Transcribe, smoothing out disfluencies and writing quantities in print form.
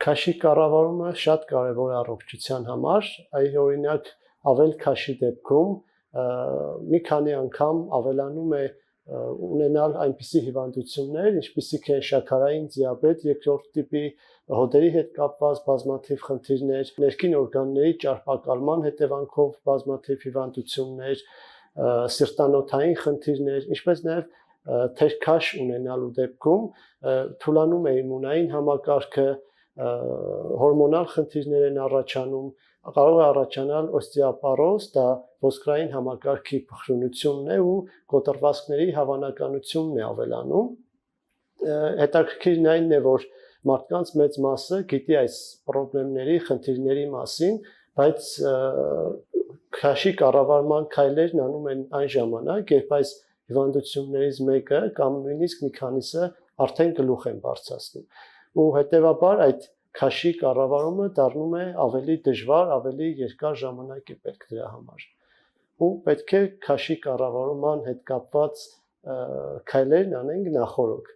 Քաշի կառավարումը շատ կարևոր է առողջության համար, այ օրինակ ավել քաշի դեպքում մի քանի անգամ ավելանում է ունենալ այնպիսի հիվանդություններ, ինչպիսիք են շաքարային դիաբետ, երկրորդ տիպի հոդերի հետ կապված բազմաթիվ խնդիրներ, ներքին օրգանների ճարպակալման հետևանքով բազմաթիվ հիվանդություններ, սիրտանոթային խնդիրներ, ինչպես նաև թերքաշ ունենալու դեպքում թուլանում է իմունային համակարգը, հորմոնալ խնդիրներ են առաջանում, կարող է առաջանալ օստեոպարոզ, դա ոսկրային համակարգի փխրունությունն է ու կոտրվածքների հավանականությունն է ավելանում։ Հետաքրքիրն այն է, որ մարդկանց մեծ մասը գիտի այս խնդիրների, խնդիրների մասին, բայց քաշի կառավարման քայլերն անում են այն ժամանակ, երբ այս հիվանդություններից մեկը կամ նույնիսկ մի քանիսը արդեն գլուխ են բարձրացնում։ Ու հետևաբար այդ քաշի կառավարումը դառնում է ավելի դժվար, ավելի երկար ժամանակ է պետք դրա համար։ Ու պետք է քաշի կառավարման հետ կապված քայլերն անենք նախօրոք։